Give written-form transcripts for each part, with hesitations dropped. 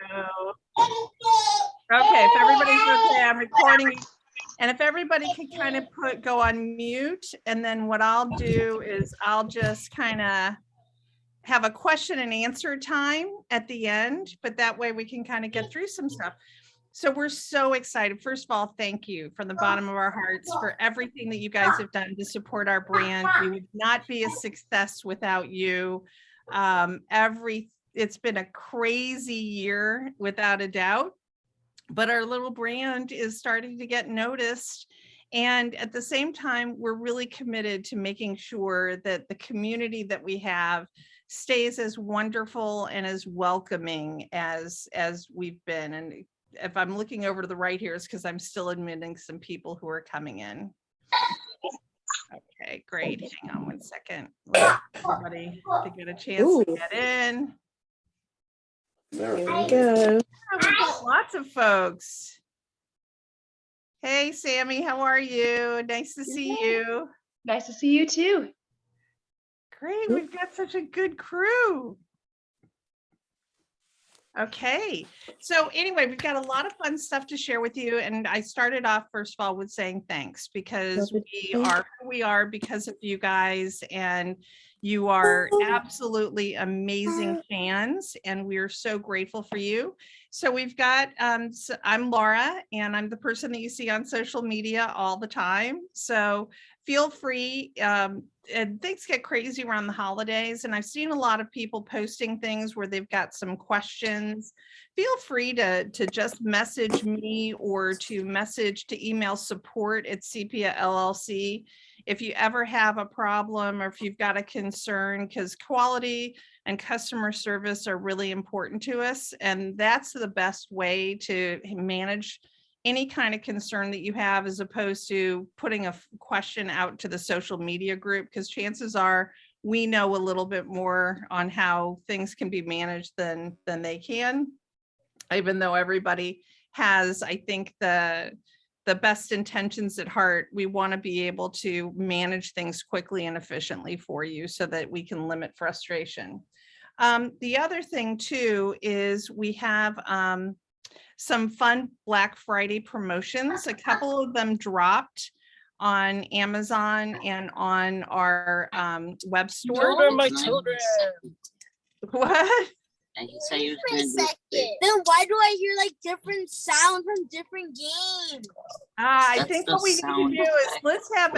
go. Okay, if everybody's okay, I'm recording. And if everybody could kind of go on mute, and then what I'll do is I'll just kind of have a question and answer time at the end, but that way we can kind of get through some stuff. So we're so excited. First of all, thank you from the bottom of our hearts for everything that you guys have done to support our brand. We would not be a success without you. It's been a crazy year without a doubt, but our little brand is starting to get noticed. And at the same time, we're really committed to making sure that the community that we have stays as wonderful and as welcoming as we've been. And if I'm looking over to the right here, it's because I'm still admitting some people who are coming in. Okay, great. Hang on one second. Let everybody to get a chance to get in. There we go. Oh, we've got lots of folks. Hey, Sammy, how are you? Nice to see you. Nice to see you too. Great, we've got such a good crew. Okay, so anyway, we've got a lot of fun stuff to share with you. And I started off, first of all, with saying thanks, because we are who we are because of you guys. And you are absolutely amazing fans, and we're so grateful for you. So we've got, I'm Laura, and I'm the person that you see on social media all the time. So feel free, and things get crazy around the holidays, and I've seen a lot of people posting things where they've got some questions. Feel free to just message me or to email support@Sepia LLC if you ever have a problem or if you've got a concern, because quality and customer service are really important to us, and that's the best way to manage any kind of concern that you have, as opposed to putting a question out to the social media group, because chances are we know a little bit more on how things can be managed than they can, even though everybody has, I think, the best intentions at heart. We want to be able to manage things quickly and efficiently for you so that we can limit frustration. The other thing too is we have some fun Black Friday promotions. A couple of them dropped on Amazon and on our web store. Children, my children. What? And he said he was going to Then why do I hear like different sound from different games? I think what we need to do is let's have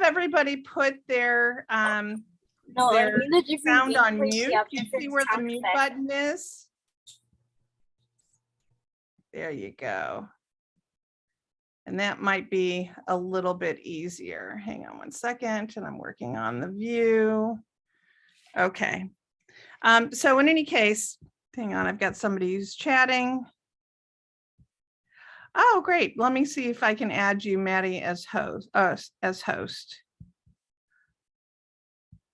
everybody put their No, I their mean the different sound on gameplays, mute. yeah, Do you different see where the sound mute effects. button is? There you go. And that might be a little bit easier. Hang on one second, and I'm working on the view. Okay. So in any case, hang on, I've got somebody who's chatting. Oh, great. Let me see if I can add you, Maddie, as host.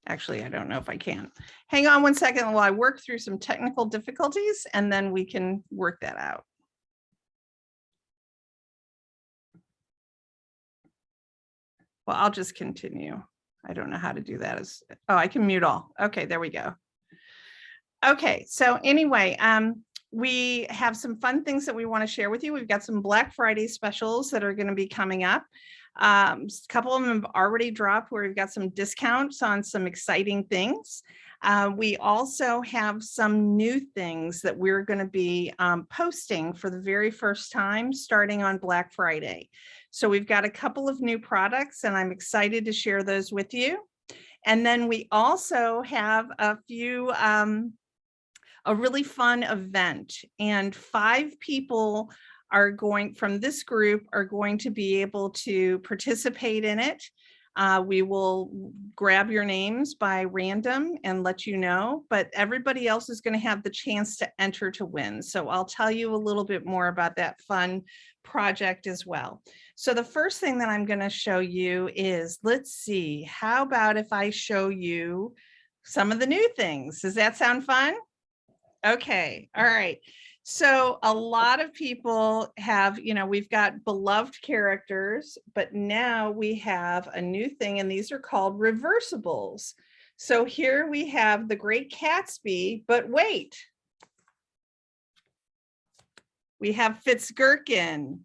Actually, I don't know if I can. Hang on one second while I work through some technical difficulties, and then we can work that out. Well, I'll just continue. I don't know how to do that. Oh, I can mute all. Okay, there we go. Okay, so anyway, we have some fun things that we want to share with you. We've got some Black Friday specials that are going to be coming up. A couple of them have already dropped where we've got some discounts on some exciting things. We also have some new things that we're going to be posting for the very first time starting on Black Friday. So we've got a couple of new products, and I'm excited to share those with you. And then we also have a really fun event, and 5 people from this group are going to be able to participate in it. We will grab your names by random and let you know, but everybody else is going to have the chance to enter to win. So I'll tell you a little bit more about that fun project as well. So the first thing that I'm going to show you is, let's see, how about if I show you some of the new things? Does that sound fun? Okay, all right. So a lot of people have, we've got beloved characters, but now we have a new thing, and these are called reversibles. So here we have the Great Gatsby, but wait. We have Fitzgherkin.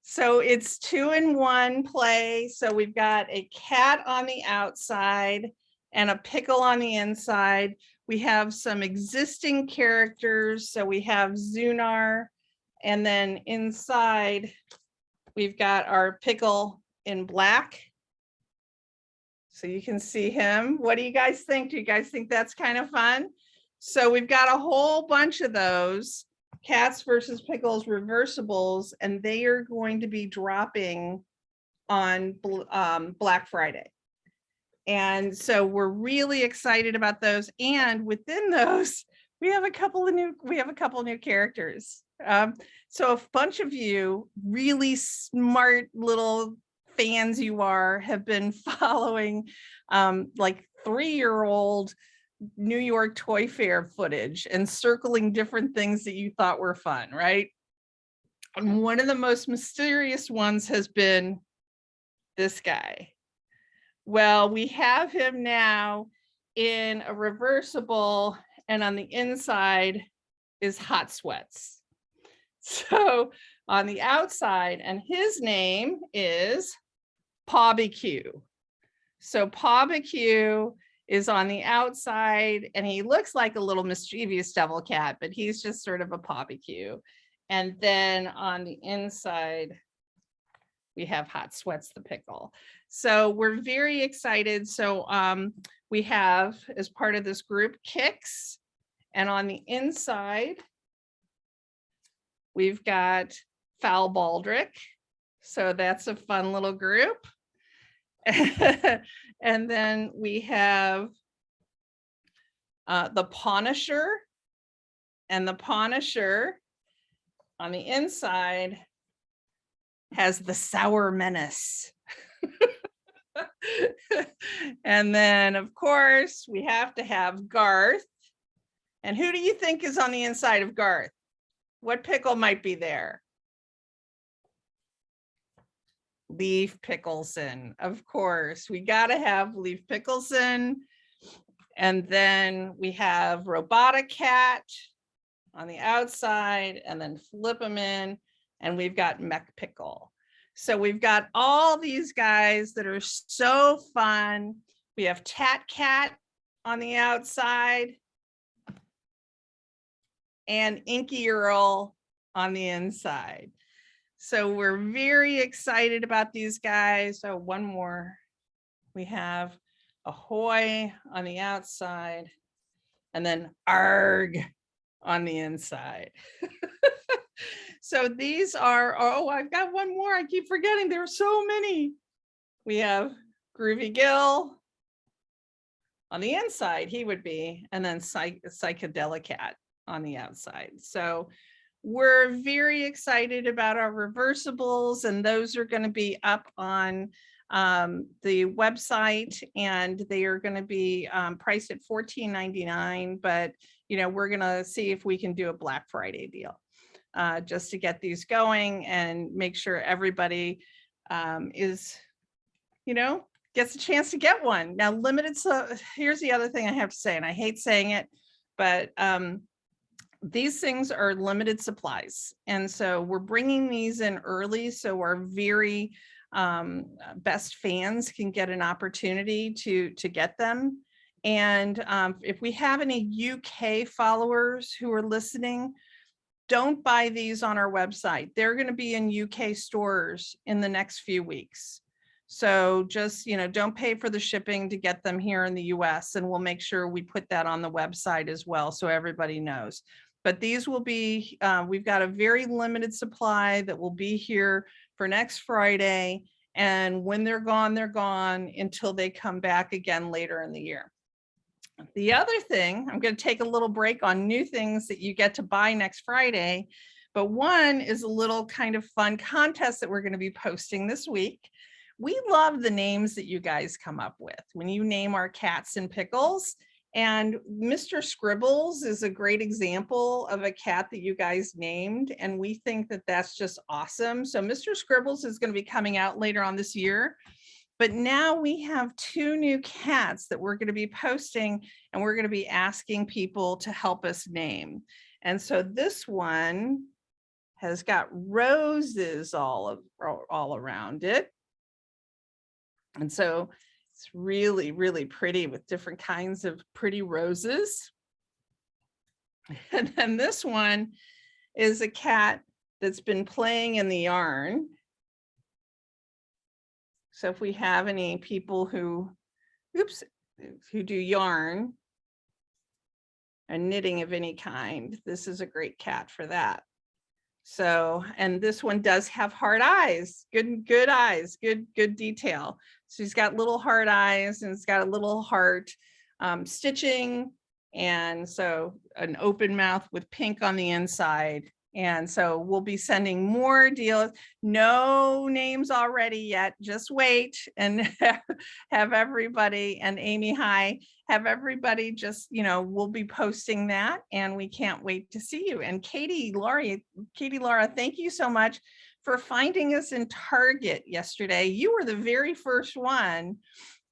So it's 2-in-1 play. So we've got a cat on the outside and a pickle on the inside. We have some existing characters. So we have Zunar, and then inside we've got our pickle in black. So you can see him. What do you guys think? Do you guys think that's kind of fun? So we've got a whole bunch of those Cats versus Pickles reversibles, and they are going to be dropping on Black Friday. And so we're really excited about those. And within those, we have a couple of new characters. So a bunch of you really smart little fans have been following like 3-year-old New York Toy Fair footage and circling different things that you thought were fun, right? And one of the most mysterious ones has been this guy. Well, we have him now in a reversible, and on the inside is Hot Sweats. So on the outside, and his name is Pawbecue. So Pawbecue is on the outside, and he looks like a little mischievous devil cat, but he's just sort of a Pawbecue. And then on the inside, we have Hot Sweats the pickle. So we're very excited. So we have, as part of this group, Kicks, and on the inside, we've got Foul Baldric. So that's a fun little group. And then we have the Punisher, and the Punisher on the inside has the Sour Menace. And then, of course, we have to have Garth. And who do you think is on the inside of Garth? What pickle might be there? Leaf Pickleson, of course. We got to have Leaf Pickleson. And then we have Robotic Cat on the outside, and then flip them in, and we've got Mech Pickle. So we've got all these guys that are so fun. We have Tat Cat on the outside and Inky Earl on the inside. So we're very excited about these guys. So one more. We have Ahoy on the outside, and then Arg on the inside. So these are, oh, I've got one more. I keep forgetting. There are so many. We have Groovy Gill on the inside, he would be, and then Psychedelic Cat on the outside. So we're very excited about our reversibles, and those are going to be up on the website, and they are going to be priced at $14.99. But you know, we're going to see if we can do a Black Friday deal just to get these going and make sure everybody is, you know, gets a chance to get one. Now, limited. So here's the other thing I have to say, and I hate saying it, but these things are limited supplies. And so we're bringing these in early, so our very best fans can get an opportunity to get them. And if we have any UK followers who are listening, don't buy these on our website. They're going to be in UK stores in the next few weeks. So just, you know, don't pay for the shipping to get them here in the US, and we'll make sure we put that on the website as well, so everybody knows. But these will be, we've got a very limited supply that will be here for next Friday. And when they're gone until they come back again later in the year. The other thing, I'm going to take a little break on new things that you get to buy next Friday. But one is a little kind of fun contest that we're going to be posting this week. We love the names that you guys come up with when you name our cats and pickles. And Mr. Scribbles is a great example of a cat that you guys named, and we think that that's just awesome. So Mr. Scribbles is going to be coming out later on this year, But now we have 2 new cats that we're going to be posting, and we're going to be asking people to help us name. And so this one has got roses all around it. And so it's really, really pretty with different kinds of pretty roses. And then this one is a cat that's been playing in the yarn. So if we have any people who do yarn and knitting of any kind, this is a great cat for that. So, and this one does have heart eyes, good eyes, good detail. So he's got little heart eyes, and it's got a little heart stitching. And so an open mouth with pink on the inside. And so we'll be sending more deals. No names already yet. Just wait and have everybody, and Amy, hi, have everybody just, we'll be posting that, and we can't wait to see you. And Katie Laura, thank you so much for finding us in Target yesterday. You were the very first one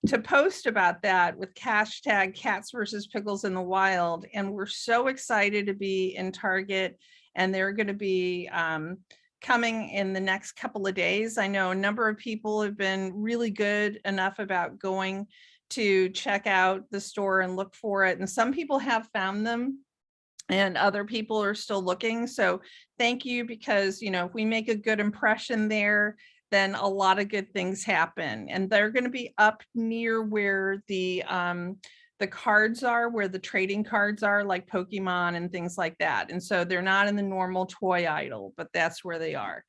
to post about that with hashtag cats versus pickles in the wild. And we're so excited to be in Target, and they're going to be coming in the next couple of days. I know a number of people have been really good enough about going to check out the store and look for it. And some people have found them, and other people are still looking. So thank you, because, if we make a good impression there, then a lot of good things happen. And they're going to be up near where the cards are, where the trading cards are, like Pokemon and things like that. And so they're not in the normal toy aisle, but that's where they are.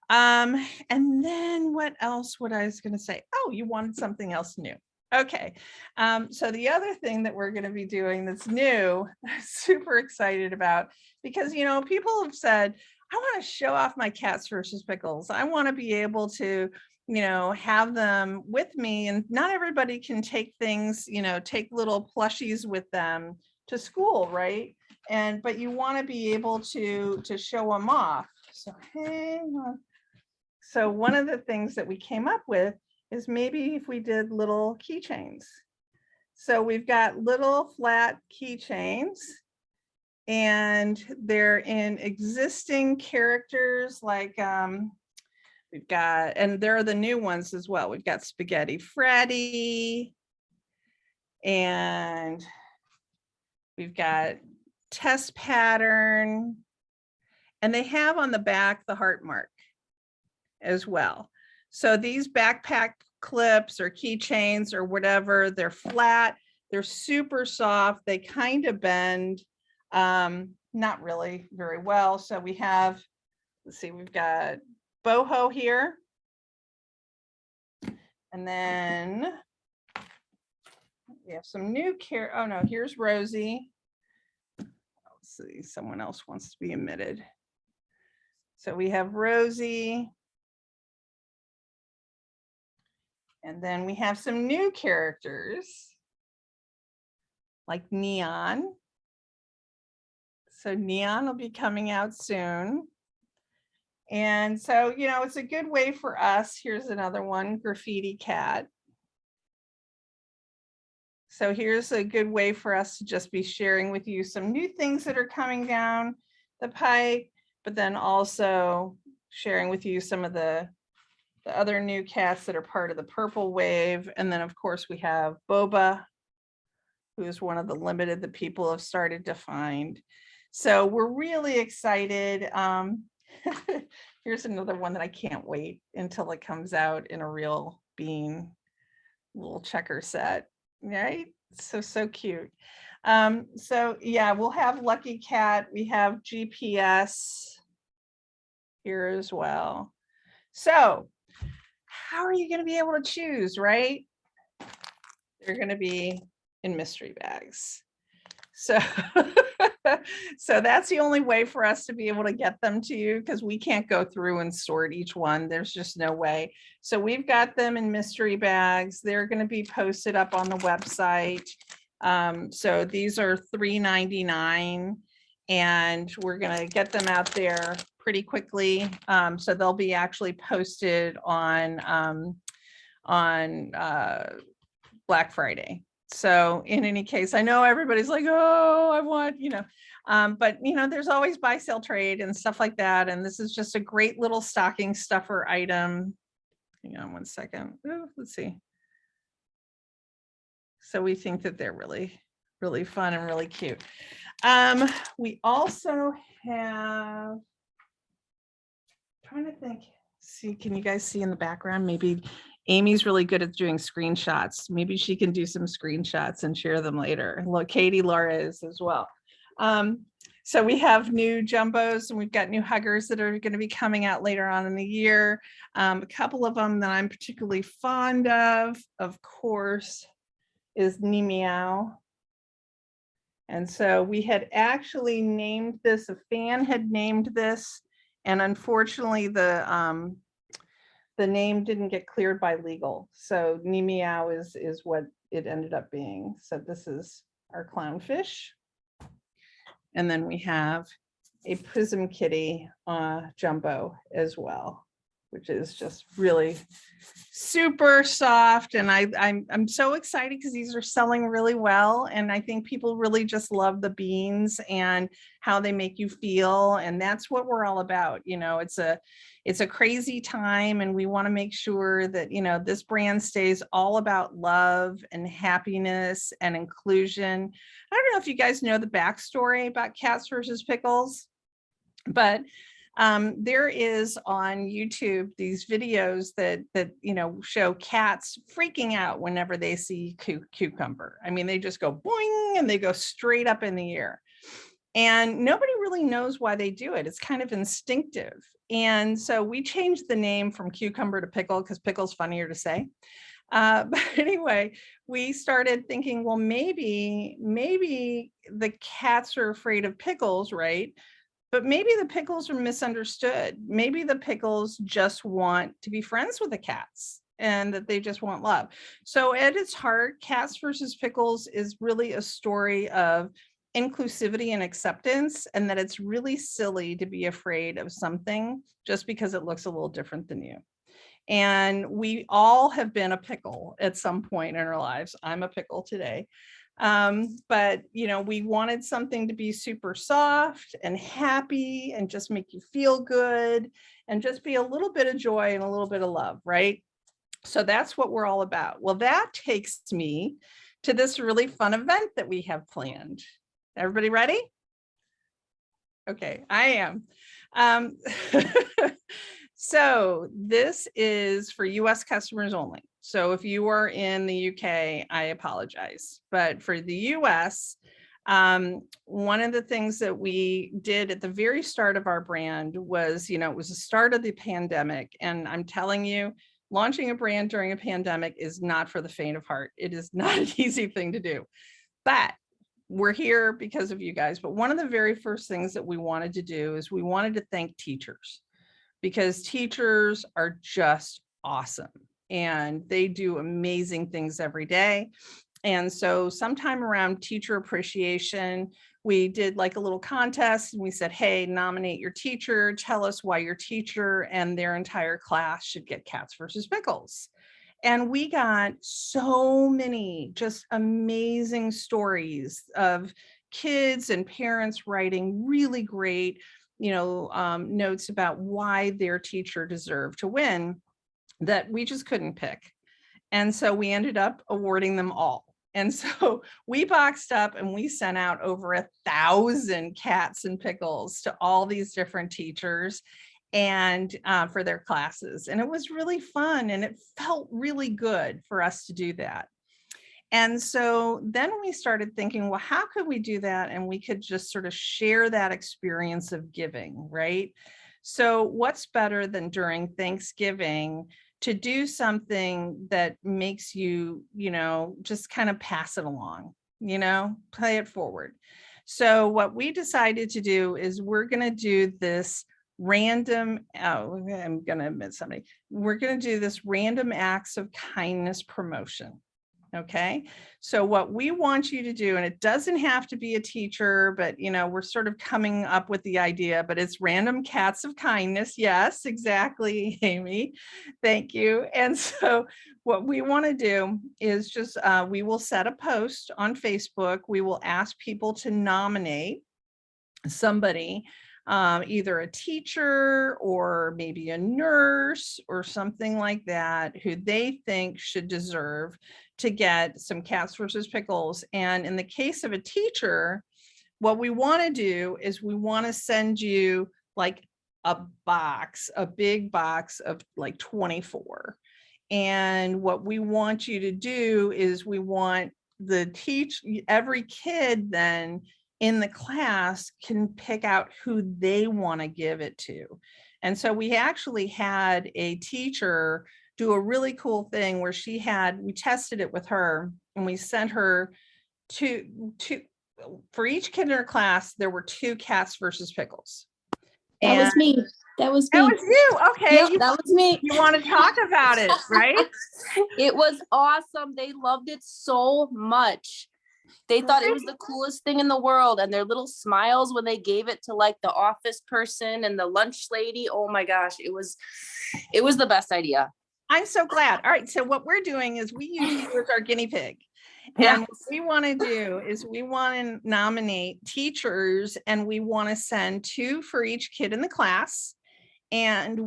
And then what else would I was going to say? Oh, you wanted something else new. Okay. So the other thing that we're going to be doing that's new, I'm super excited about, because, people have said, I want to show off my cats versus pickles. I want to be able to, have them with me, and not everybody can take things, take little plushies with them to school, right? But you want to be able to show them off. So hang on. So one of the things that we came up with is maybe if we did little keychains. So we've got little flat keychains, and they're in existing characters, like we've got, and there are the new ones as well. We've got Spaghetti Freddy, and we've got Test Pattern, and they have on the back the heart mark as well. So these backpack clips or keychains or whatever, they're flat, they're super soft, they kind of bend, not really very well. So we have, let's see, we've got boho here, and then we have some new care. Oh no, here's Rosie. Let's see, someone else wants to be omitted. So we have Rosie. And then we have some new characters like Neon. So Neon will be coming out soon. And so, it's a good way for us. Here's another one, Graffiti Cat. So here's a good way for us to just be sharing with you some new things that are coming down the pike, but then also sharing with you some of the other new cats that are part of the purple wave. And then of course we have Boba, who is one of the limited that people have started to find. So we're really excited. Here's another one that I can't wait until it comes out in a real bean little checker set, right? So cute. So yeah, we'll have Lucky Cat. We have GPS here as well. So how are you going to be able to choose, right? They're going to be in mystery bags. So, so that's the only way for us to be able to get them to you, because we can't go through and sort each one. There's just no way. So we've got them in mystery bags. They're going to be posted up on the website. So these are $3.99, and we're going to get them out there pretty quickly. So they'll be actually posted on on Black Friday. So in any case, I know everybody's like, oh, I want, but there's always buy, sell, trade and stuff like that. And this is just a great little stocking stuffer item. Hang on one second. Ooh, let's see. So we think that they're really, really fun and really cute. We also have, trying to think, see, can you guys see in the background? Maybe Amy's really good at doing screenshots. Maybe she can do some screenshots and share them later. Look, Katie, Laura is as well. So we have new jumbos and we've got new huggers that are going to be coming out later on in the year. A couple of them that I'm particularly fond of course, is Meow. And so we had actually named this, a fan had named this, and unfortunately the name didn't get cleared by legal. So Meow is what it ended up being. So this is our clownfish. And then we have a Prism Kitty jumbo as well, which is just really super soft. And I'm so excited because these are selling really well. And I think people really just love the beans and how they make you feel. And that's what we're all about. It's a crazy time and we want to make sure that, this brand stays all about love and happiness and inclusion. I don't know if you guys know the backstory about Cats versus Pickles, but there is on YouTube these videos that show cats freaking out whenever they see cucumber. I mean, they just go boing and they go straight up in the air. And nobody really knows why they do it. It's kind of instinctive. And so we changed the name from cucumber to pickle because pickle's funnier to say. But anyway, we started thinking, well, maybe the cats are afraid of pickles, right? But maybe the pickles are misunderstood. Maybe the pickles just want to be friends with the cats and that they just want love. So at its heart, Cats versus Pickles is really a story of inclusivity and acceptance, and that it's really silly to be afraid of something just because it looks a little different than you. And we all have been a pickle at some point in our lives. I'm a pickle today. But we wanted something to be super soft and happy and just make you feel good and just be a little bit of joy and a little bit of love, right? So that's what we're all about. Well, that takes me to this really fun event that we have planned. Everybody ready? Okay, I am. So this is for US customers only. So if you are in the UK, I apologize. But for the US, one of the things that we did at the very start of our brand was, it was the start of the pandemic. And I'm telling you, launching a brand during a pandemic is not for the faint of heart. It is not an easy thing to do. But we're here because of you guys. But one of the very first things that we wanted to do is we wanted to thank teachers, because teachers are just awesome and they do amazing things every day. And so sometime around teacher appreciation, we did like a little contest and we said, hey, nominate your teacher, tell us why your teacher and their entire class should get Cats versus Pickles. And we got so many just amazing stories of kids and parents writing really great, notes about why their teacher deserved to win that we just couldn't pick. And so we ended up awarding them all. And so we boxed up and we sent out over 1,000 Cats and Pickles to all these different teachers and for their classes. And it was really fun and it felt really good for us to do that. And so then we started thinking, well, how could we do that? And we could just sort of share that experience of giving, right? So what's better than during Thanksgiving to do something that makes you, just kind of pass it along, play it forward. So what we decided to do is we're going to do this random, I'm going to admit somebody, we're going to do this random acts of kindness promotion. Okay, so what we want you to do, and it doesn't have to be a teacher, but we're sort of coming up with the idea, but it's random cats of kindness. Yes, exactly, Amy. Thank you. And so what we want to do is just we will set a post on Facebook. We will ask people to nominate somebody, either a teacher or maybe a nurse or something like that, who they think should deserve to get some Cats versus Pickles. And in the case of a teacher, what we want to do is we want to send you like a big box of like 24. And what we want you to do is we want every kid then in the class can pick out who they want to give it to. And so we actually had a teacher do a really cool thing where we tested it with her, and we sent her for each kid in her class, there were 2 Cats versus Pickles. That was me. That was me. That was you. Okay. Yep, that was me. You want to talk about it, right? It was awesome. They loved it so much. They thought it was the coolest thing in the world, and their little smiles when they gave it to like the office person and the lunch lady. Oh my gosh, it was the best idea. I'm so glad. All right. So what we're doing is we use you as our guinea pig. And what we want to do is we want to nominate teachers, and we want to send 2 for each kid in the class. And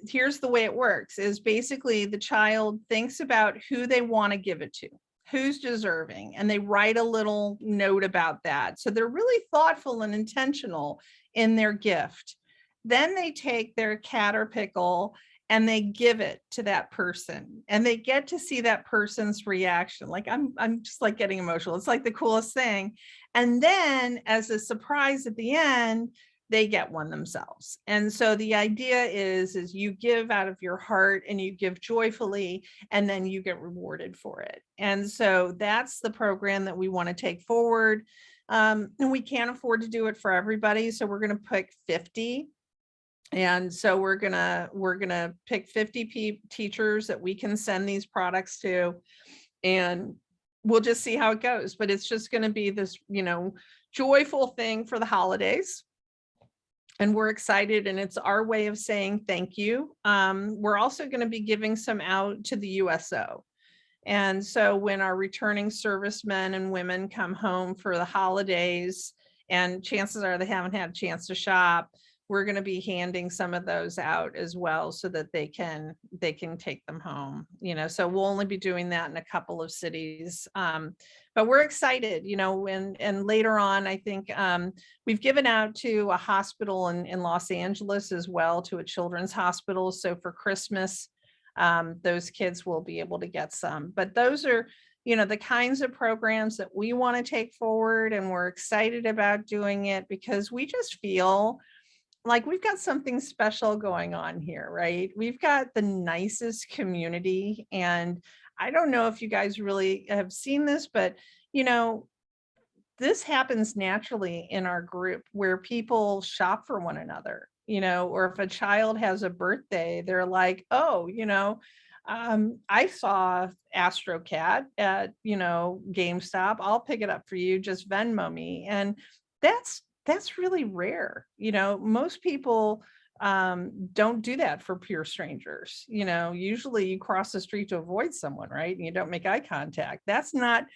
here's the way it works is basically the child thinks about who they want to give it to, who's deserving, and they write a little note about that. So they're really thoughtful and intentional in their gift. Then they take their cat or pickle and they give it to that person, and they get to see that person's reaction. Like I'm just like getting emotional. It's like the coolest thing. And then as a surprise at the end, they get one themselves. And so the idea is you give out of your heart and you give joyfully, and then you get rewarded for it. And so that's the program that we want to take forward. And we can't afford to do it for everybody. So we're going to pick 50. And so we're gonna pick 50 teachers that we can send these products to, and we'll just see how it goes. But it's just going to be this, joyful thing for the holidays. And we're excited, and it's our way of saying thank you. We're also going to be giving some out to the USO. And so when our returning servicemen and women come home for the holidays, and chances are they haven't had a chance to shop, we're going to be handing some of those out as well, so that they can take them home. So we'll only be doing that in a couple of cities. But we're excited, and later on, I think we've given out to a hospital in Los Angeles as well, to a children's hospital. So for Christmas, those kids will be able to get some. But those are, the kinds of programs that we want to take forward, and we're excited about doing it because we just feel like we've got something special going on here, right? We've got the nicest community. And I don't know if you guys really have seen this, but this happens naturally in our group where people shop for one another, or if a child has a birthday, they're like, oh, I saw Astro Cat at, GameStop. I'll pick it up for you. Just Venmo me. And that's really rare. Most people don't do that for pure strangers. Usually you cross the street to avoid someone, right? And you don't make eye contact. That's not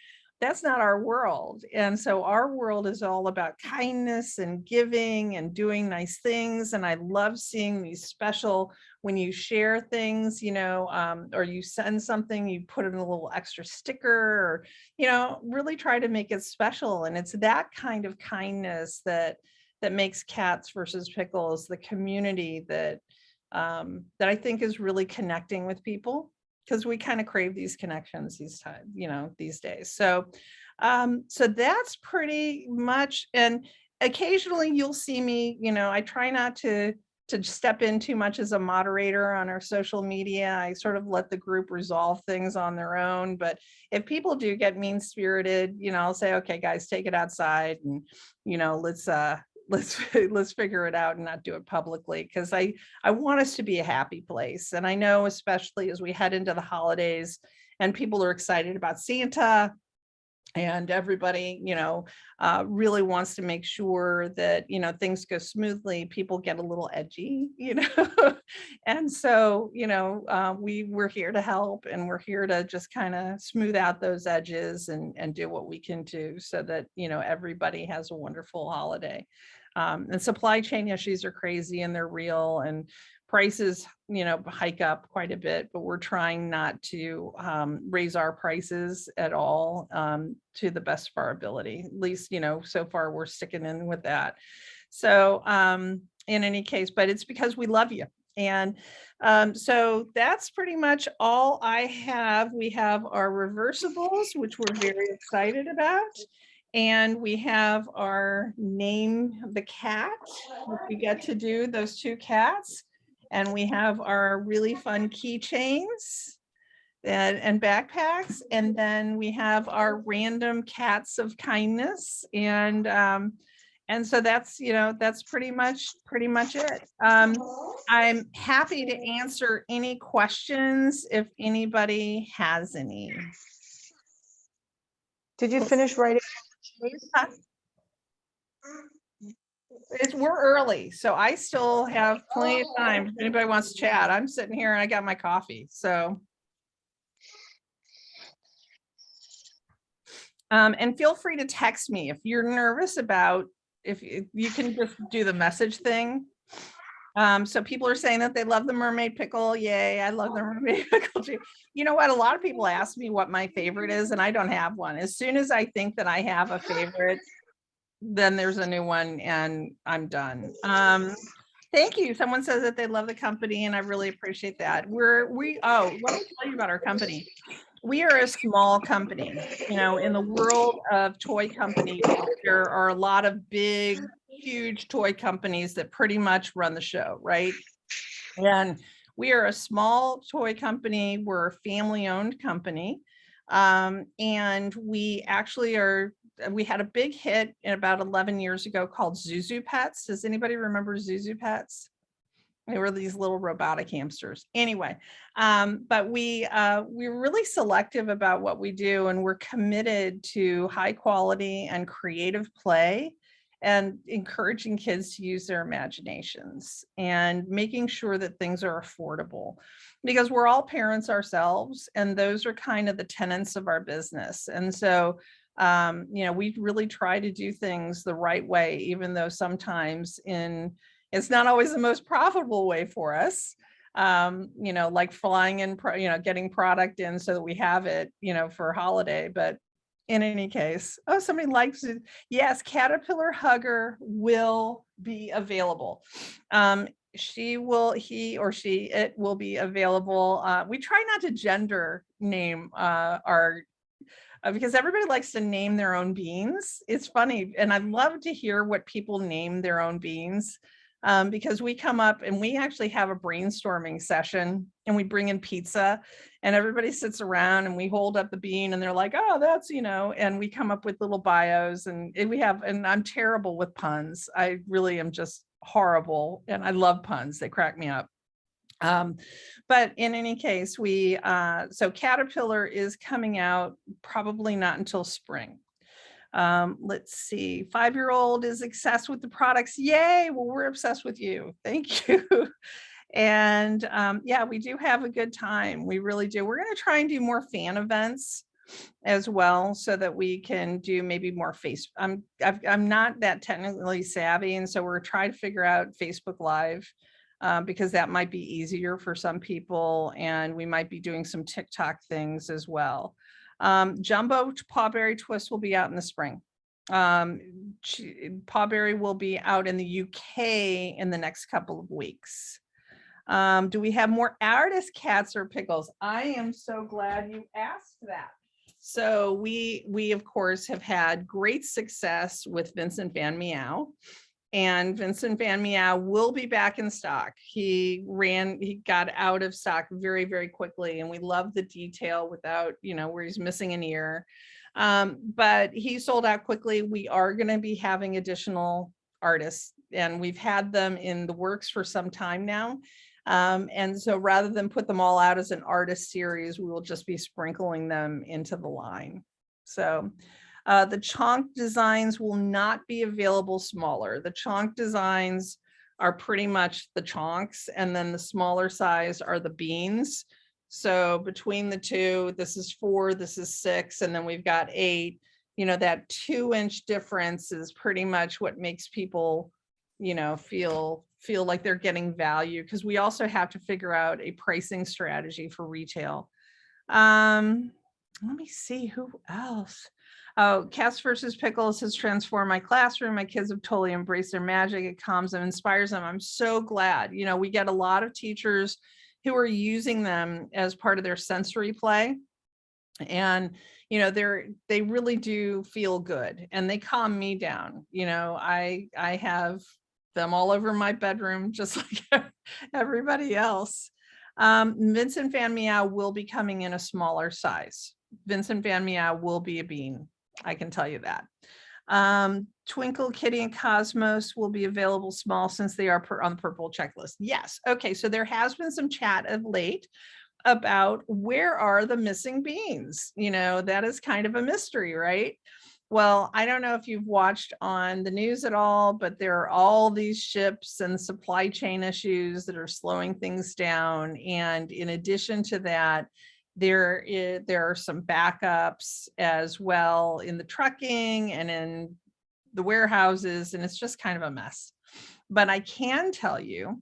our world. And so our world is all about kindness and giving and doing nice things. And I love seeing these special, when you share things, or you send something, you put in a little extra sticker, or, really try to make it special. And it's that kind of kindness that makes Cats versus Pickles the community that I think is really connecting with people, because we kind of crave these connections these days. So that's pretty much. And occasionally you'll see me, I try not to step in too much as a moderator on our social media. I sort of let the group resolve things on their own. But if people do get mean spirited, I'll say, okay, guys, take it outside, and, let's figure it out and not do it publicly, because I want us to be a happy place. And I know, especially as we head into the holidays and people are excited about Santa. And everybody, really wants to make sure that, things go smoothly. People get a little edgy, and so, we're here to help, and we're here to just kind of smooth out those edges and do what we can do so that, everybody has a wonderful holiday. And supply chain issues are crazy and they're real, and prices, hike up quite a bit, but we're trying not to raise our prices at all, to the best of our ability. At least, so far we're sticking in with that. So in any case, but it's because we love you. And so that's pretty much all I have. We have our reversibles, which we're very excited about. And we have our name the cat, which we get to do, those 2 cats. And we have our really fun keychains and backpacks. And then we have our random cats of kindness. And so that's, that's pretty much it. I'm happy to answer any questions if anybody has any. Did you finish writing? We're early, so I still have plenty of time. If anybody wants to chat, I'm sitting here and I got my coffee. So, and feel free to text me if you're nervous about, if you can just do the message thing. So people are saying that they love the mermaid pickle. Yay, I love the mermaid pickle too. You know what? A lot of people ask me what my favorite is, and I don't have one. As soon as I think that I have a favorite, then there's a new one and I'm done. Thank you. Someone says that they love the company, and I really appreciate that. Let me tell you about our company. We are a small company. In the world of toy companies, there are a lot of big, huge toy companies that pretty much run the show, right? And we are a small toy company. We're a family-owned company. And we actually we had a big hit about 11 years ago called Zuzu Pets. Does anybody remember Zuzu Pets? They were these little robotic hamsters. Anyway, but we're really selective about what we do, and we're committed to high quality and creative play and encouraging kids to use their imaginations and making sure that things are affordable, because we're all parents ourselves, and those are kind of the tenets of our business. And so we really try to do things the right way, even though sometimes it's not always the most profitable way for us, like flying in, getting product in so that we have it, for holiday. But in any case, somebody likes it. Yes, Caterpillar Hugger will be available. It will be available. We try not to gender name our because everybody likes to name their own beans. It's funny, and I love to hear what people name their own beans, because we come up and we actually have a brainstorming session, and we bring in pizza, and everybody sits around and we hold up the bean, and they're like, oh, that's, and we come up with little bios, and I'm terrible with puns. I really am just horrible, and I love puns. They crack me up. But in any case, so Caterpillar is coming out probably not until spring. Let's see, 5-year-old is obsessed with the products. Yay. Well, we're obsessed with you. Thank you. And yeah, we do have a good time. We really do. We're going to try and do more fan events as well, so that we can do maybe more I'm not that technically savvy, and so we're trying to figure out Facebook Live, because that might be easier for some people, and we might be doing some TikTok things as well. Jumbo Pawberry Twist will be out in the spring. Pawberry will be out in the UK in the next couple of weeks. Do we have more artist cats or pickles? I am so glad you asked that. So we of course have had great success with Vincent Van Meow. And Vincent Van Meow will be back in stock. He got out of stock very, very quickly, and we love the detail without, where he's missing an ear. But he sold out quickly. We are going to be having additional artists, and we've had them in the works for some time now. And so rather than put them all out as an artist series, we will just be sprinkling them into the line. So the chonk designs will not be available smaller. The chonk designs are pretty much the chonks, and then the smaller size are the beans. So between the two, this is 4, this is 6, and then we've got 8. You know, that 2-inch difference is pretty much what makes people, you know, feel like they're getting value, because we also have to figure out a pricing strategy for retail. Let me see who else. Oh, Cats versus Pickles has transformed my classroom. My kids have totally embraced their magic. It calms them, inspires them. I'm so glad. You know, we get a lot of teachers who are using them as part of their sensory play. And, you know, they really do feel good, and they calm me down. You know, I have them all over my bedroom, just like everybody else. Vincent Van Meow will be coming in a smaller size. Vincent Van Meow will be a bean. I can tell you that. Twinkle, Kitty, and Cosmos will be available small since they are on the purple checklist. Yes. Okay. So there has been some chat of late about where are the missing beans? You know, that is kind of a mystery, right? Well, I don't know if you've watched on the news at all, but there are all these ships and supply chain issues that are slowing things down. And in addition to that, there are some backups as well in the trucking and in the warehouses, and it's just kind of a mess. But I can tell you,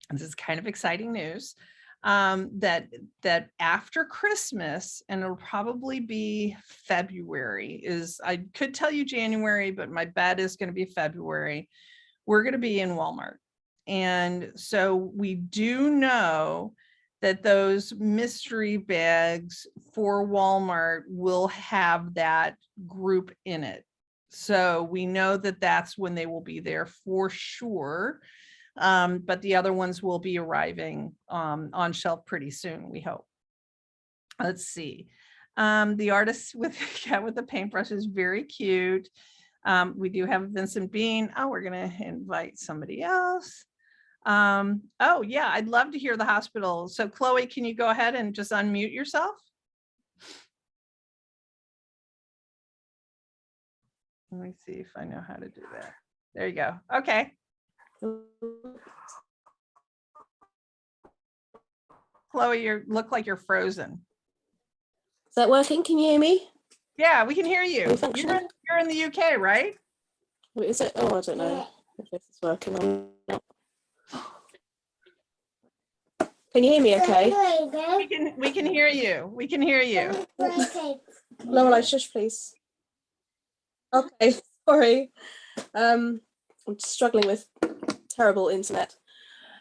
this is kind of exciting news, that after Christmas, and it'll probably be February, I could tell you January, but my bet is going to be February, we're going to be in Walmart. And so we do know that those mystery bags for Walmart will have that group in it. So we know that that's when they will be there for sure. But the other ones will be arriving on shelf pretty soon, we hope. Let's see. The artist with the paintbrush is very cute. We do have Vincent Bean. Oh, we're going to invite somebody else. Oh yeah, I'd love to hear the hospital. So Chloe, can you go ahead and just unmute yourself? Let me see if I know how to do that. There you go. Okay. Chloe, you look like you're frozen. Is that working? Can you hear me? Yeah, we can hear you. Functioning? You're in the UK, right? Wait, is it? Oh, I don't know if this is working or not. Can you hear me okay? We can hear you. We can hear you. Lorelei, shush, please. Okay, sorry. I'm struggling with terrible internet.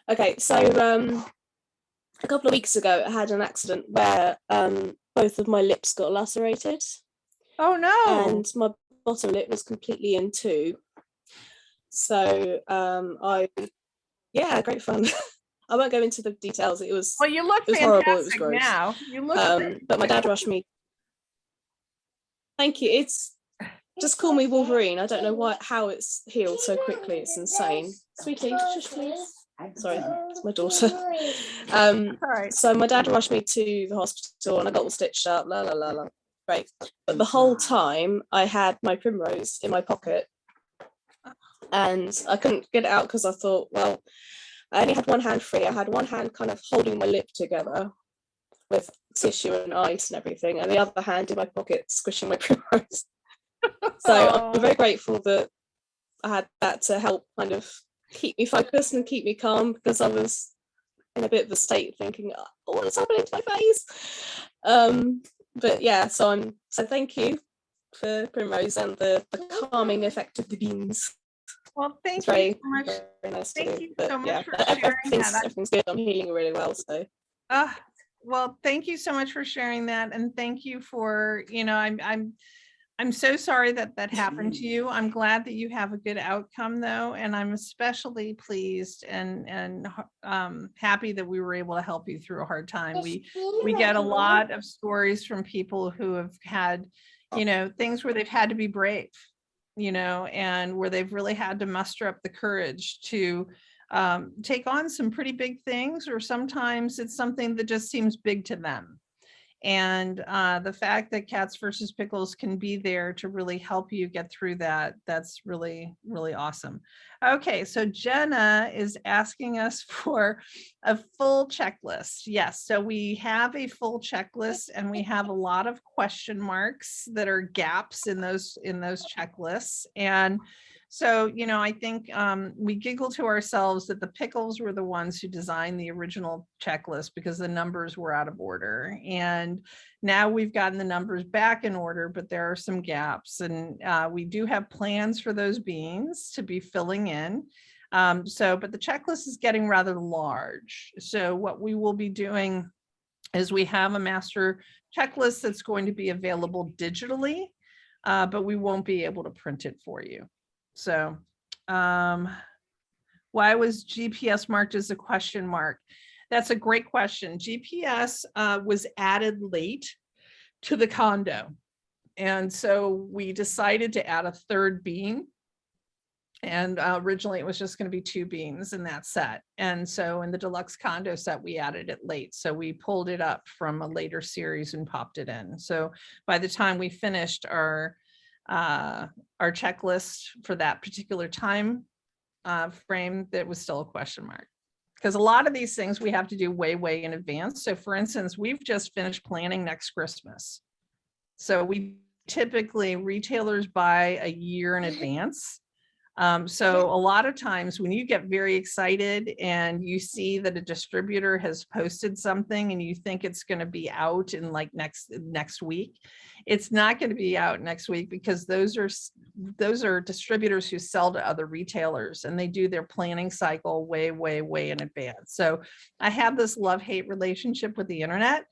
Okay, so a couple of weeks ago, I had an accident where both of my lips got lacerated. Oh no! And my bottom lip was completely in two. So yeah, great fun. I won't go into the details. It was well, you look it was fantastic horrible. It was gross. Now. You look but my dad rushed me. Thank you. It's just call me Wolverine. I don't know how it's healed so quickly. It's insane. Sweetie, shush please. Sorry, it's my daughter. right. So my dad rushed me to the hospital and I got all stitched up. La la la la. Great. But the whole time I had my primrose in my pocket and I couldn't get it out because I thought, well, I only had one hand free. I had one hand kind of holding my lip together with tissue and ice and everything, and the other hand in my pocket squishing my primrose. So I'm very grateful that I had that to help kind of keep me focused and keep me calm, because I was in a bit of a state thinking, oh, what's happening to my face? But yeah, so thank you for primrose and the calming effect of the beans. Well, thank you so much. Very nice thank you so much yeah, for sharing that. Everything's good. I'm healing really well. So. Well, thank you so much for sharing that, and thank you for, you know, I'm so sorry that happened to you. I'm glad that you have a good outcome though, and I'm especially pleased and happy that we were able to help you through a hard time. We get a lot of stories from people who have had, you know, things where they've had to be brave, you know, and where they've really had to muster up the courage to take on some pretty big things, or sometimes it's something that just seems big to them. And the fact that Cats versus Pickles can be there to really help you get through that, that's really, really awesome. Okay, so Jenna is asking us for a full checklist. Yes, so we have a full checklist, and we have a lot of question marks that are gaps in those checklists. And so, you know, I think we giggle to ourselves that the Pickles were the ones who designed the original checklist because the numbers were out of order. And now we've gotten the numbers back in order, but there are some gaps. And we do have plans for those beans to be filling in. But the checklist is getting rather large. So what we will be doing is we have a master checklist that's going to be available digitally, but we won't be able to print it for you. So why was GPS marked as a question mark? That's a great question. GPS was added late to the condo. And so we decided to add a third bean. And originally it was just going to be 2 beans in that set. And so in the deluxe condo set, we added it late. So we pulled it up from a later series and popped it in. So by the time we finished our checklist for that particular time frame, that was still a question mark. Because a lot of these things we have to do way in advance. So for instance, we've just finished planning next Christmas. So we typically, retailers buy a year in advance. So a lot of times when you get very excited and you see that a distributor has posted something and you think it's going to be out in like next week, it's not going to be out next week, because those are distributors who sell to other retailers, and they do their planning cycle way in advance. So I have this love-hate relationship with the internet,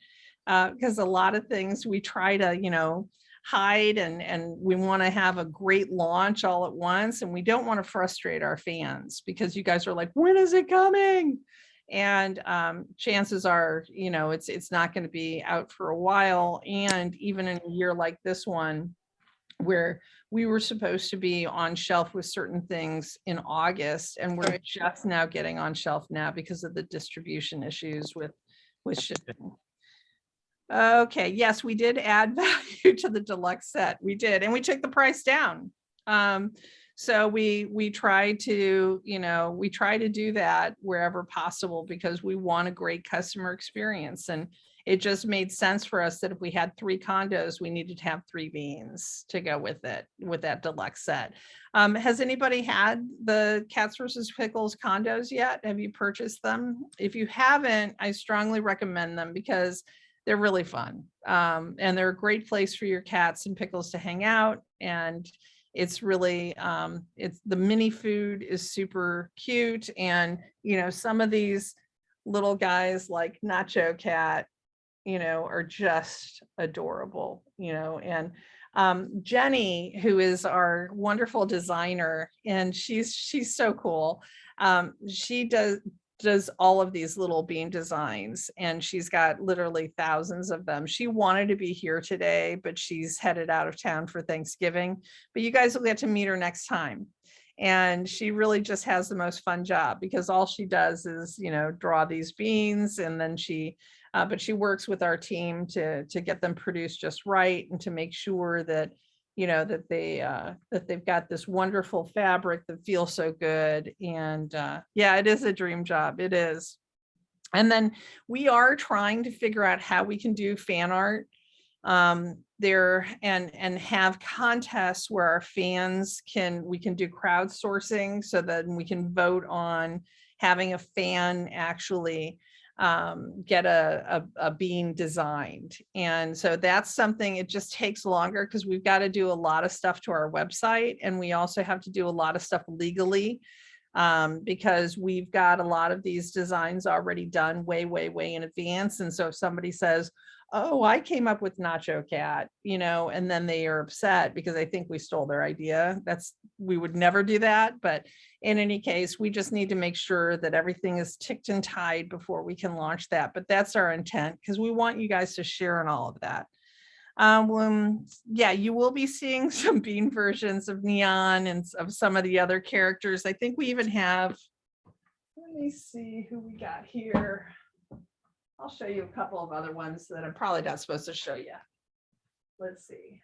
because a lot of things we try to, you know, hide, and we want to have a great launch all at once, and we don't want to frustrate our fans, because you guys are like, when is it coming? And chances are, you know, it's not going to be out for a while. And even in a year like this one, where we were supposed to be on shelf with certain things in August, and we're just now getting on shelf now because of the distribution issues with shipping. Okay, yes, we did add value to the deluxe set. We did, and we took the price down. So we try to, you know, we try to do that wherever possible, because we want a great customer experience. And it just made sense for us that if we had 3 condos, we needed to have 3 beans to go with it, with that deluxe set. Has anybody had the Cats versus Pickles condos yet? Have you purchased them? If you haven't, I strongly recommend them, because they're really fun. And they're a great place for your cats and pickles to hang out. And it's really, it's, the mini food is super cute. And, you know, some of these little guys like Nacho Cat, you know, are just adorable, you know. And Jenny, who is our wonderful designer, and she's so cool. She does all of these little bean designs, and she's got literally thousands of them. She wanted to be here today, but she's headed out of town for Thanksgiving, but you guys will get to meet her next time. And she really just has the most fun job, because all she does is, you know, draw these beans, and then but she works with our team to get them produced just right, and to make sure that, you know, that they've got this wonderful fabric that feels so good. And yeah, it is a dream job. It is. And then we are trying to figure out how we can do fan art there, and have contests where our fans we can do crowdsourcing, so that we can vote on having a fan actually get a bean designed. And so that's something, it just takes longer, because we've got to do a lot of stuff to our website, and we also have to do a lot of stuff legally, because we've got a lot of these designs already done way in advance. And so if somebody says, oh, I came up with Nacho Cat, you know, and then they are upset because I think we stole their idea, we would never do that. But in any case, we just need to make sure that everything is ticked and tied before we can launch that. But that's our intent, because we want you guys to share in all of that. Yeah, you will be seeing some bean versions of Neon and of some of the other characters. I think we even have Let me see who we got here. I'll show you a couple of other ones that I'm probably not supposed to show you. Let's see.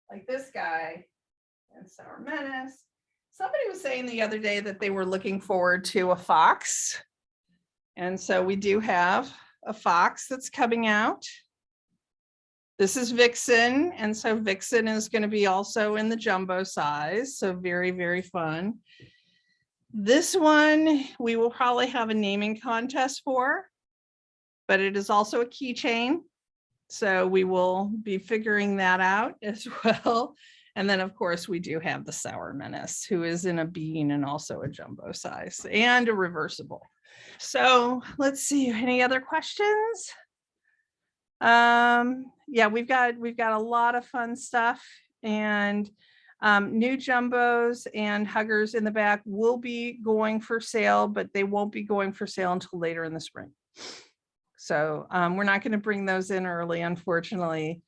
Like this guy and Sour Menace. Somebody was saying the other day that they were looking forward to a fox. And so we do have a fox that's coming out. This is Vixen. And so Vixen is going to be also in the jumbo size. So very, very fun. This one, we will probably have a naming contest for, but it is also a keychain. So we will be figuring that out as well. And then of course we do have the Sour Menace, who is in a bean and also a jumbo size and a reversible. So let's see, any other questions? Yeah, we've got a lot of fun stuff, and new jumbos and huggers in the back will be going for sale, but they won't be going for sale until later in the spring. So we're not going to bring those in early, unfortunately,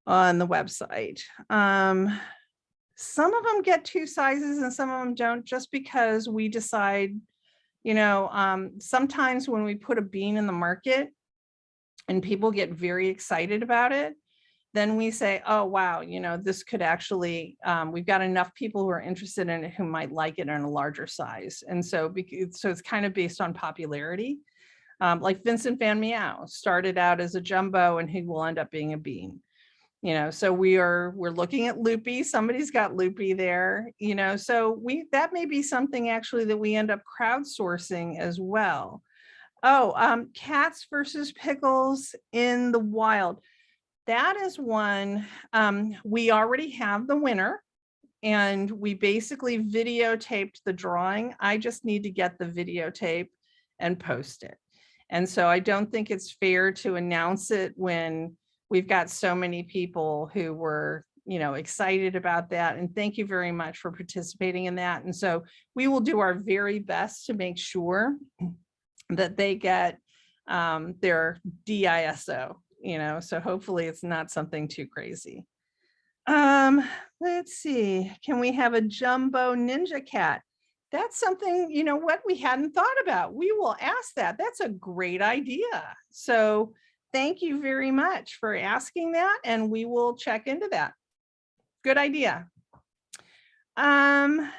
on the website. Some of them get 2 sizes and some of them don't, just because we decide, you know, sometimes when we put a bean in the market and people get very excited about it, then we say, oh, wow, you know, this could actually, we've got enough people who are interested in it who might like it in a larger size. And so, it's kind of based on popularity. Like Vincent Van Meow started out as a jumbo and he will end up being a bean. You know, so we're looking at Loopy. Somebody's got Loopy there, you know, so that may be something actually that we end up crowdsourcing as well. Oh, cats versus pickles in the wild. That is one, we already have the winner and we basically videotaped the drawing. I just need to get the videotape and post it. And so I don't think it's fair to announce it when we've got so many people who were, you know, excited about that. And thank you very much for participating in that. And so we will do our very best to make sure that they get their DISO, you know, so hopefully it's not something too crazy. Let's see, can we have a jumbo ninja cat? That's something, you know what, we hadn't thought about. We will ask that. That's a great idea. So thank you very much for asking that, and we will check into that. Good idea. And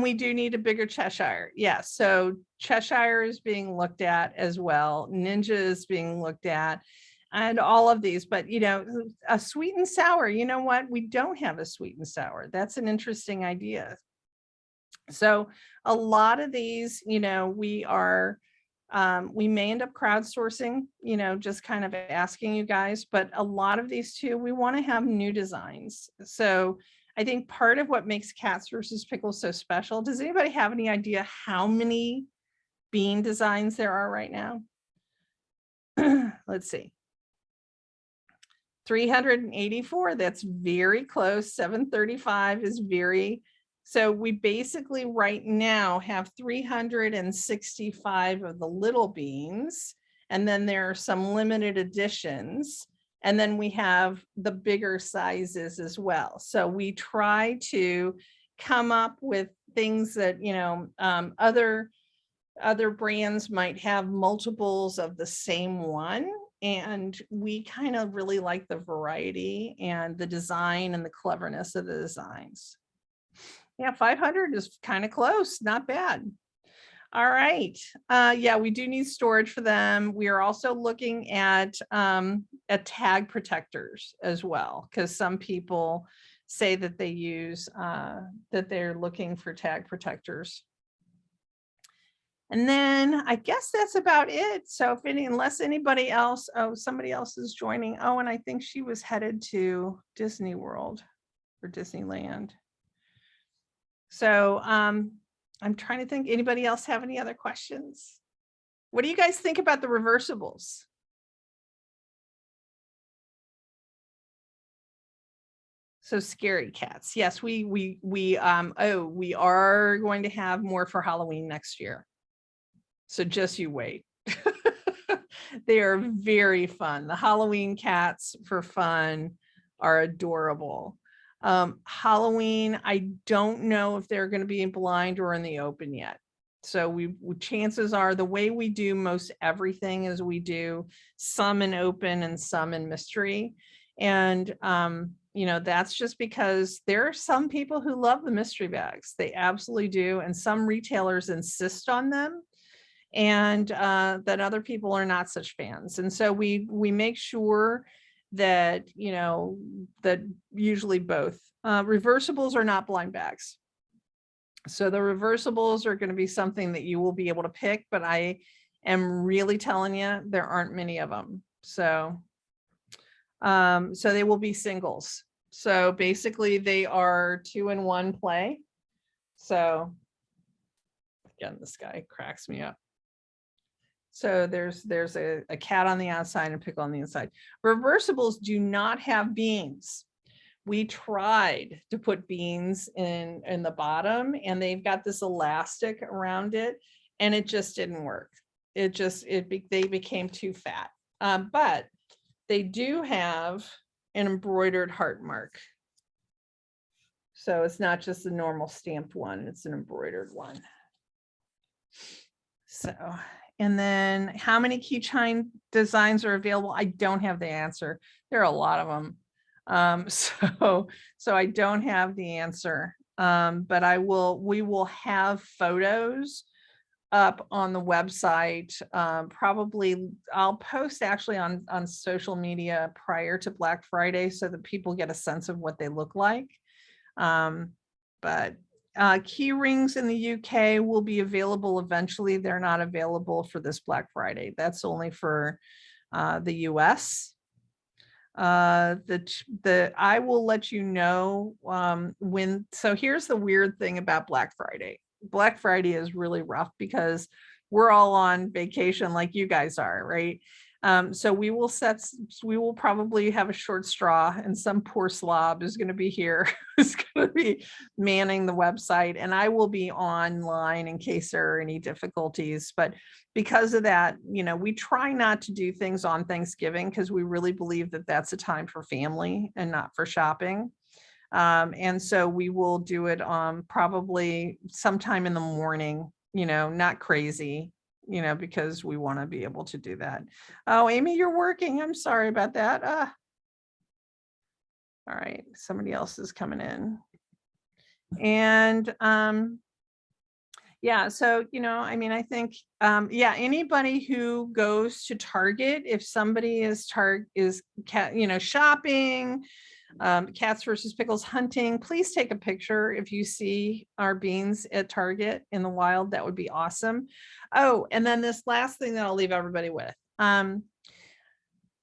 we do need a bigger Cheshire. Yes, so Cheshire is being looked at as well. Ninja is being looked at, and all of these, but you know, a sweet and sour, you know what? We don't have a sweet and sour. That's an interesting idea. So a lot of these, you know, we may end up crowdsourcing, you know, just kind of asking you guys, but a lot of these too, we want to have new designs. So I think part of what makes Cats versus Pickles so special, does anybody have any idea how many bean designs there are right now? Let's see. 384, that's very close. 735 is very, so we basically right now have 365 of the little beans, and then there are some limited editions. And then we have the bigger sizes as well. So we try to come up with things that, you know, other brands might have multiples of the same one. And we kind of really like the variety and the design and the cleverness of the designs. Yeah, 500 is kind of close, not bad. All right. Yeah, we do need storage for them. We are also looking at tag protectors as well, because some people say that they use that they're looking for tag protectors. And then I guess that's about it. So unless anybody else, oh, somebody else is joining. Oh, and I think she was headed to Disney World or Disneyland. So I'm trying to think, anybody else have any other questions? What do you guys think about the reversibles? So scary cats. Yes, we are going to have more for Halloween next year. So just you wait. They are very fun. The Halloween cats for fun are adorable. Halloween, I don't know if they're going to be in blind or in the open yet. So chances are the way we do most everything is we do some in open and some in mystery. And, you know, that's just because there are some people who love the mystery bags. They absolutely do. And some retailers insist on them, and that other people are not such fans. And so we make sure that, you know, that usually both. Reversibles are not blind bags. So the reversibles are going to be something that you will be able to pick, but I am really telling you, there aren't many of them. So, so they will be singles. So basically they are 2-in-1 play. So again, this guy cracks me up. So there's a cat on the outside and a pickle on the inside. Reversibles do not have beans. We tried to put beans in the bottom, and they've got this elastic around it, and it just didn't work. They became too fat. But they do have an embroidered heart mark. So it's not just a normal stamped one, it's an embroidered one. So, and then how many keychain designs are available? I don't have the answer. There are a lot of them. So I don't have the answer. But we will have photos up on the website. Probably I'll post actually on social media prior to Black Friday so that people get a sense of what they look like. But key rings in the UK will be available eventually. They're not available for this Black Friday. That's only for the US. I will let you know when. So here's the weird thing about Black Friday. Black Friday is really rough because we're all on vacation like you guys are, right? So we will probably have a short straw, and some poor slob is going to be here who's going to be manning the website, and I will be online in case there are any difficulties. But because of that, you know, we try not to do things on Thanksgiving because we really believe that that's a time for family and not for shopping. And so we will do it probably sometime in the morning, you know, not crazy, you know, because we want to be able to do that. Oh, Amy, you're working. I'm sorry about that. All right, somebody else is coming in. And yeah, so, you know, I mean, I think, yeah, anybody who goes to Target, if somebody is shopping, cats versus pickles hunting, please take a picture if you see our beans at Target in the wild. That would be awesome. Oh, and then this last thing that I'll leave everybody with.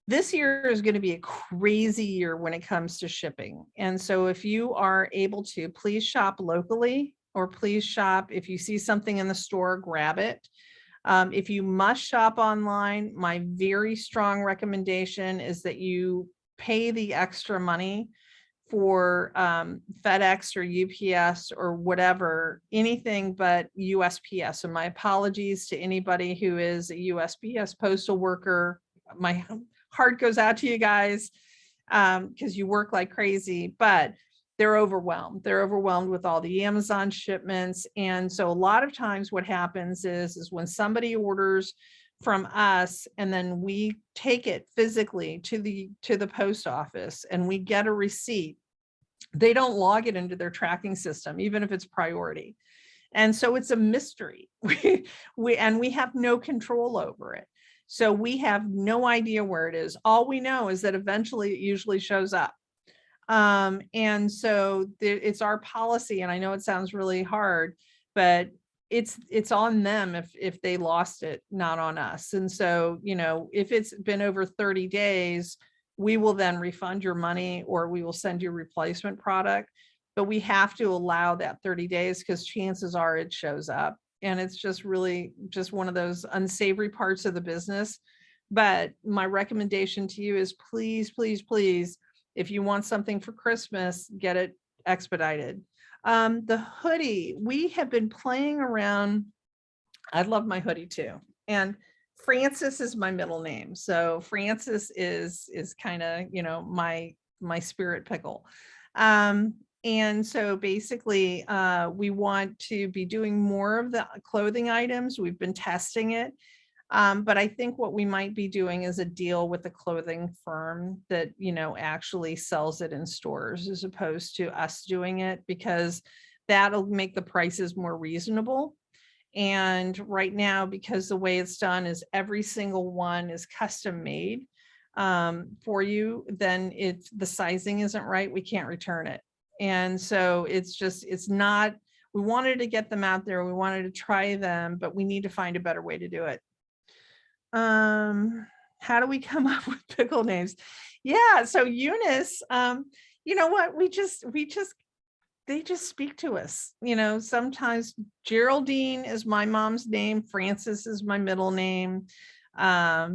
This year is going to be a crazy year when it comes to shipping. And so if you are able to, please shop locally, or please shop. If you see something in the store, grab it. If you must shop online, my very strong recommendation is that you pay the extra money for FedEx or UPS or whatever, anything but USPS. And my apologies to anybody who is a USPS postal worker. My heart goes out to you guys because you work like crazy, but they're overwhelmed. They're overwhelmed with all the Amazon shipments. And so a lot of times what happens is when somebody orders from us and then we take it physically to the post office and we get a receipt, they don't log it into their tracking system, even if it's priority. And so it's a mystery. we have no control over it. So we have no idea where it is. All we know is that eventually it usually shows up. And so it's our policy, and I know it sounds really hard, but it's on them if they lost it, not on us. And so, you know, if it's been over 30 days, we will then refund your money or we will send you a replacement product. But we have to allow that 30 days because chances are it shows up. And it's just really just one of those unsavory parts of the business. But my recommendation to you is please, please, please, if you want something for Christmas, get it expedited. The hoodie, we have been playing around. I love my hoodie too. And Francis is my middle name. So Francis is kind of, you know, my spirit pickle. And so basically, we want to be doing more of the clothing items. We've been testing it. But I think what we might be doing is a deal with a clothing firm that, actually sells it in stores as opposed to us doing it, because that'll make the prices more reasonable. And right now, because the way it's done is every single one is custom made for you, then the sizing isn't right, we can't return it. And so it's not, we wanted to get them out there, we wanted to try them, but we need to find a better way to do it. How do we come up with pickle names? Yeah, so Eunice, you know what, they just speak to us. Sometimes Geraldine is my mom's name, Francis is my middle name. A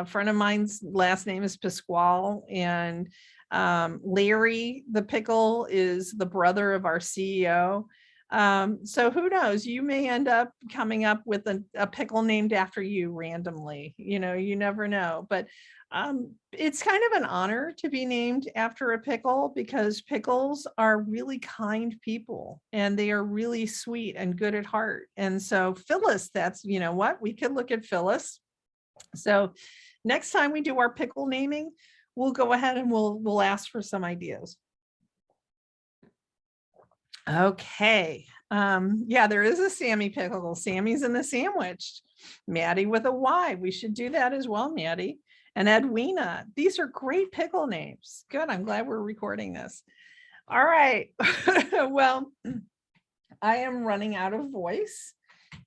friend of mine's last name is Pasquale, and Larry the pickle is the brother of our CEO. So who knows, you may end up coming up with a pickle named after you randomly, you never know. But it's kind of an honor to be named after a pickle, because pickles are really kind people and they are really sweet and good at heart. And so Phyllis, that's, what, we could look at Phyllis. So next time we do our pickle naming, we'll go ahead and we'll ask for some ideas. Okay. Yeah, there is a Sammy pickle. Sammy's in the sandwich. Maddie with a Y. We should do that as well, Maddie. And Edwina. These are great pickle names. Good. I'm glad we're recording this. All right. Well, I am running out of voice,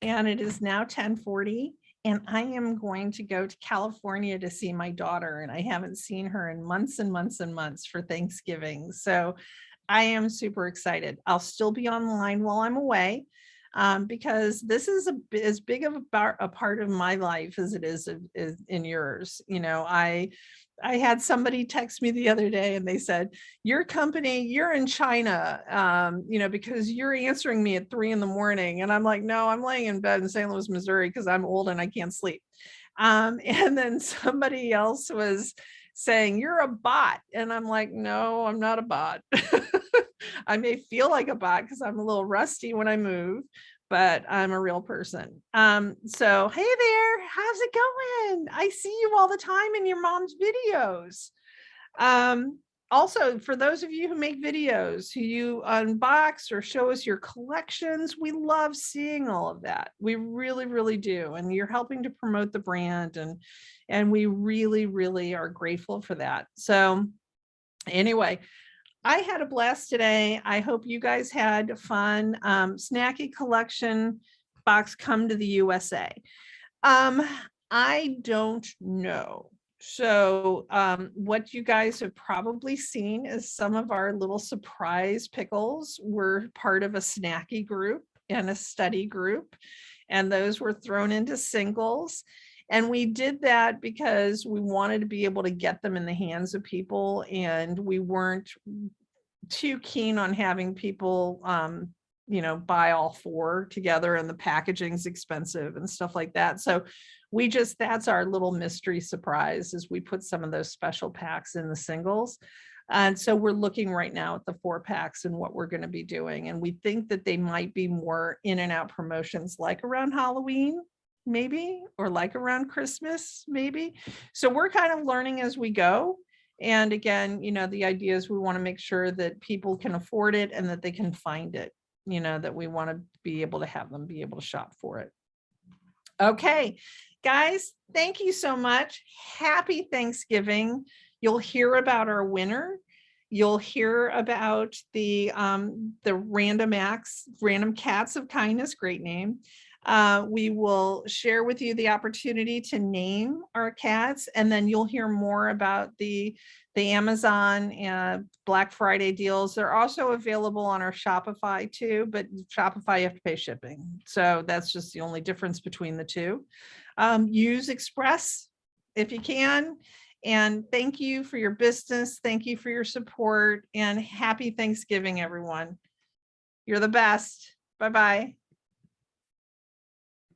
and it is now 10:40, and I am going to go to California to see my daughter, and I haven't seen her in months and months and months for Thanksgiving. So I am super excited. I'll still be online while I'm away, because this is as big of a part of my life as it is in yours. I had somebody text me the other day and they said, your company, you're in China, because you're answering me at 3 a.m. And I'm like, no, I'm laying in bed in St. Louis, Missouri, because I'm old and I can't sleep. And then somebody else was saying, you're a bot. And I'm like, no, I'm not a bot. I may feel like a bot because I'm a little rusty when I move, but I'm a real person. So, hey there, how's it going? I see you all the time in your mom's videos. Also, for those of you who make videos, who you unbox or show us your collections, we love seeing all of that. We really, really do. And you're helping to promote the brand, and we really, really are grateful for that. So anyway, I had a blast today. I hope you guys had fun. Snacky collection box, come to the USA. I don't know. So what you guys have probably seen is some of our little surprise pickles were part of a snacky group and a study group, and those were thrown into singles. And we did that because we wanted to be able to get them in the hands of people, and we weren't too keen on having people buy all 4 together, and the packaging's expensive and stuff like that. So that's our little mystery surprise, is we put some of those special packs in the singles. And so we're looking right now at the 4 packs and what we're going to be doing. And we think that they might be more in and out promotions, like around Halloween, maybe, or like around Christmas, maybe. So we're kind of learning as we go. And again, the idea is we want to make sure that people can afford it and that they can find it, that we want to be able to have them be able to shop for it. Okay, guys, thank you so much. Happy Thanksgiving. You'll hear about our winner. You'll hear about the Random Cats of Kindness, great name. We will share with you the opportunity to name our cats, and then you'll hear more about the Amazon and Black Friday deals. They're also available on our Shopify too, but Shopify you have to pay shipping. So that's just the only difference between the two. Use Express if you can. And thank you for your business. Thank you for your support, and happy Thanksgiving, everyone. You're the best. Bye-bye.